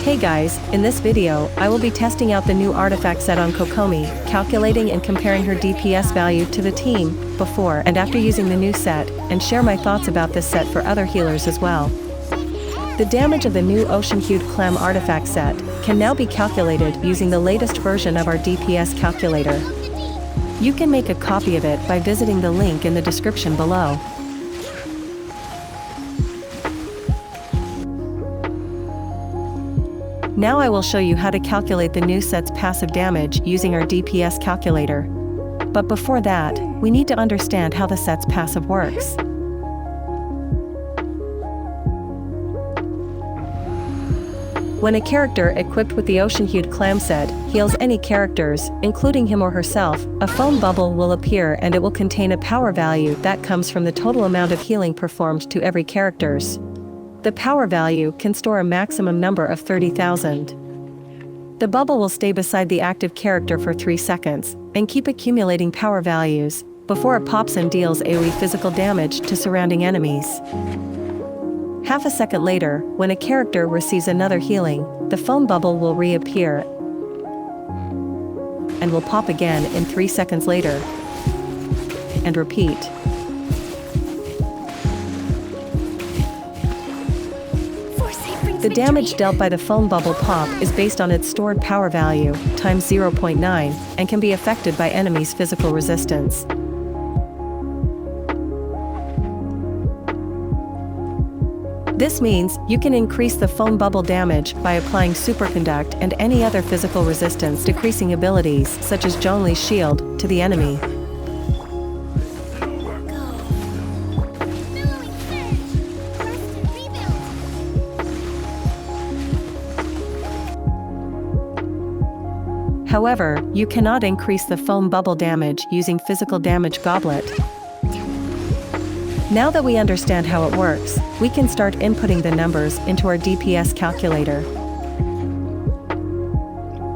Hey guys, in this video, I will be testing out the new artifact set on Kokomi, calculating and comparing her DPS value to the team, before and after using the new set, and share my thoughts about this set for other healers as well. The damage of the new Ocean-Hued Clam artifact set can now be calculated using the latest version of our DPS calculator. You can make a copy of it by visiting the link in the description below. Now I will show you how to calculate the new set's passive damage using our DPS calculator. But before that, we need to understand how the set's passive works. When a character equipped with the Ocean-Hued Clam set heals any characters, including him or herself, a foam bubble will appear and it will contain a power value that comes from the total amount of healing performed to every characters. The power value can store a maximum number of 30,000. The bubble will stay beside the active character for 3 seconds, and keep accumulating power values, before it pops and deals AoE physical damage to surrounding enemies. Half a second later, when a character receives another healing, the foam bubble will reappear, and will pop again in 3 seconds later. And repeat. The damage dealt by the foam bubble pop is based on its stored power value, times 0.9, and can be affected by enemies' physical resistance. This means you can increase the foam bubble damage by applying Superconduct and any other physical resistance decreasing abilities such as Zhongli's shield to the enemy. However, you cannot increase the foam bubble damage using Physical Damage Goblet. Now that we understand how it works, we can start inputting the numbers into our DPS calculator.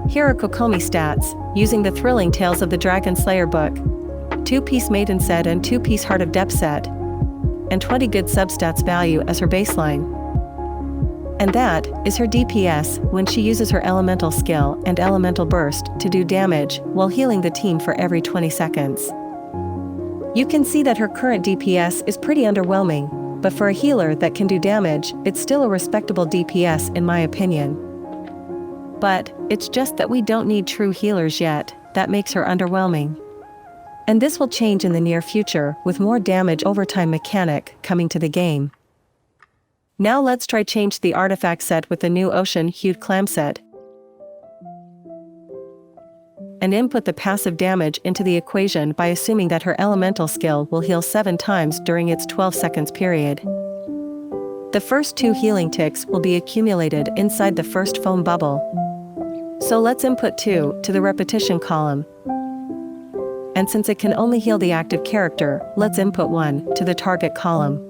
Here are Kokomi stats, using the Thrilling Tales of the Dragon Slayer book, 2-piece Maiden set and 2-piece Heart of Depth set, and 20 good substats value as her baseline. And that is her DPS when she uses her elemental skill and elemental burst to do damage while healing the team for every 20 seconds. You can see that her current DPS is pretty underwhelming, but for a healer that can do damage, it's still a respectable DPS in my opinion. But it's just that we don't need true healers yet, that makes her underwhelming. And this will change in the near future with more damage overtime mechanic coming to the game. Now let's try change the artifact set with the new Ocean-Hued Clam set, and input the passive damage into the equation by assuming that her elemental skill will heal 7 times during its 12 seconds period. The first 2 healing ticks will be accumulated inside the first foam bubble. So let's input 2 to the repetition column. And since it can only heal the active character, let's input 1 to the target column.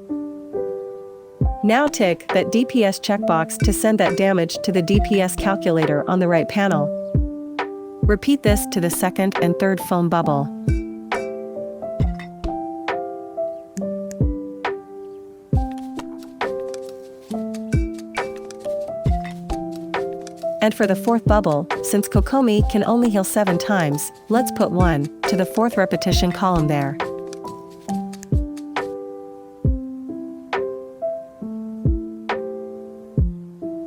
Now tick that DPS checkbox to send that damage to the DPS calculator on the right panel. Repeat this to the second and third foam bubble. And for the fourth bubble, since Kokomi can only heal 7 times, let's put 1 to the 4th repetition column there.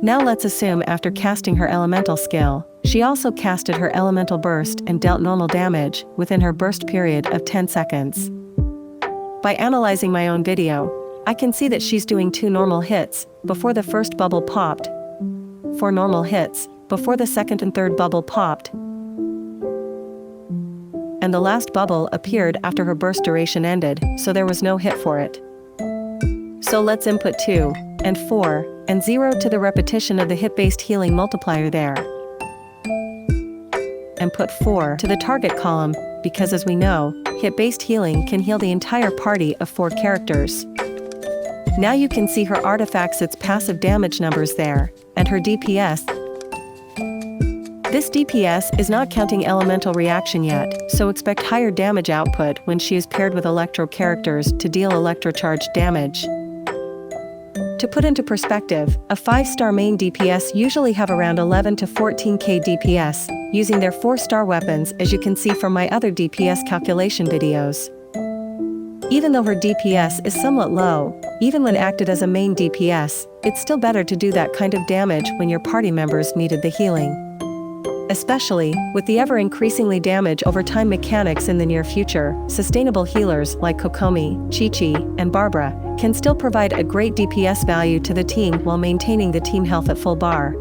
Now let's assume after casting her elemental skill, she also casted her elemental burst and dealt normal damage within her burst period of 10 seconds. By analyzing my own video, I can see that she's doing 2 normal hits before the first bubble popped, 4 normal hits before the second and third bubble popped, and the last bubble appeared after her burst duration ended, so there was no hit for it. So let's input 2 and 4 and 0 to the repetition of the hit-based healing multiplier there. And put 4 to the target column, because as we know, hit-based healing can heal the entire party of 4 characters. Now you can see her artifacts its passive damage numbers there, and her DPS. This DPS is not counting elemental reaction yet, so expect higher damage output when she is paired with electro characters to deal electrocharged damage. To put into perspective, a 5-star main DPS usually have around 11 to 14k DPS, using their 4-star weapons as you can see from my other DPS calculation videos. Even though her DPS is somewhat low, even when acted as a main DPS, it's still better to do that kind of damage when your party members needed the healing. Especially, with the ever-increasingly damage over time mechanics in the near future, sustainable healers like Kokomi, Qiqi, and Barbara can still provide a great DPS value to the team while maintaining the team health at full bar.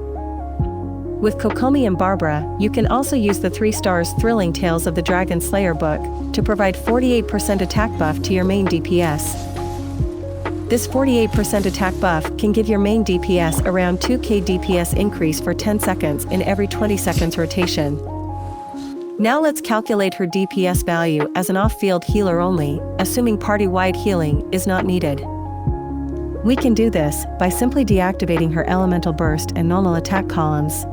With Kokomi and Barbara, you can also use the 3 stars Thrilling Tales of the Dragon Slayer book to provide 48% attack buff to your main DPS. This 48% attack buff can give your main DPS around 2k DPS increase for 10 seconds in every 20 seconds rotation. Now let's calculate her DPS value as an off-field healer only, assuming party-wide healing is not needed. We can do this by simply deactivating her elemental burst and normal attack columns.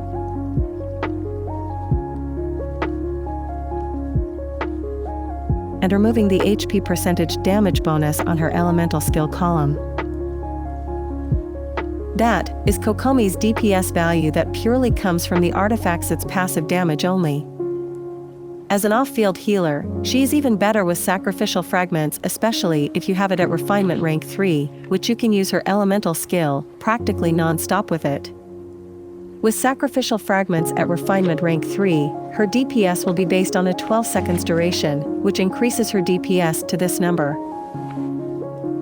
And removing the HP percentage damage bonus on her elemental skill column. That is Kokomi's DPS value that purely comes from the artifacts its passive damage only. As an off-field healer, she is even better with Sacrificial Fragments, especially if you have it at Refinement rank 3, which you can use her elemental skill practically non-stop with it. With Sacrificial Fragments at Refinement rank 3, her DPS will be based on a 12 seconds duration, which increases her DPS to this number.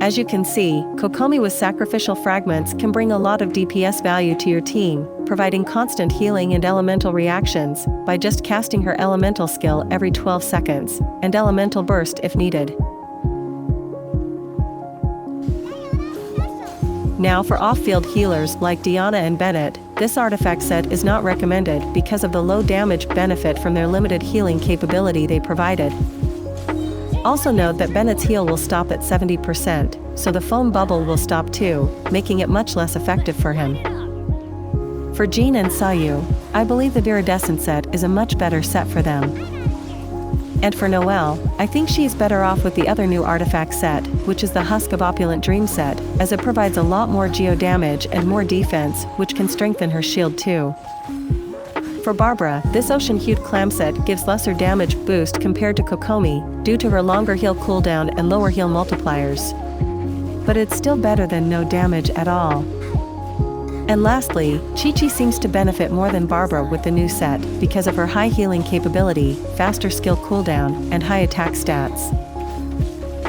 As you can see, Kokomi with Sacrificial Fragments can bring a lot of DPS value to your team, providing constant healing and elemental reactions by just casting her elemental skill every 12 seconds, and elemental burst if needed. Now for off-field healers like Diona and Bennett, this artifact set is not recommended because of the low damage benefit from their limited healing capability they provided. Also note that Bennett's heal will stop at 70%, so the foam bubble will stop too, making it much less effective for him. For Jean and Sayu, I believe the Viridescent set is a much better set for them. And for Noelle, I think she is better off with the other new artifact set, which is the Husk of Opulent Dream set, as it provides a lot more geo damage and more defense, which can strengthen her shield too. For Barbara, this Ocean-Hued Clam set gives lesser damage boost compared to Kokomi, due to her longer heal cooldown and lower heal multipliers. But it's still better than no damage at all. And lastly, Qiqi seems to benefit more than Barbara with the new set, because of her high healing capability, faster skill cooldown, and high attack stats.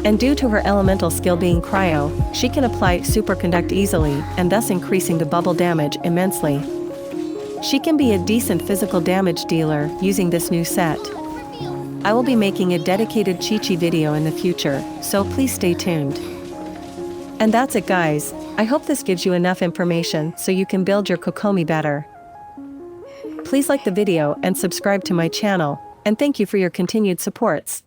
And due to her elemental skill being cryo, she can apply superconduct easily, and thus increasing the bubble damage immensely. She can be a decent physical damage dealer using this new set. I will be making a dedicated Qiqi video in the future, so please stay tuned. And that's it guys, I hope this gives you enough information so you can build your Kokomi better. Please like the video and subscribe to my channel, and thank you for your continued supports.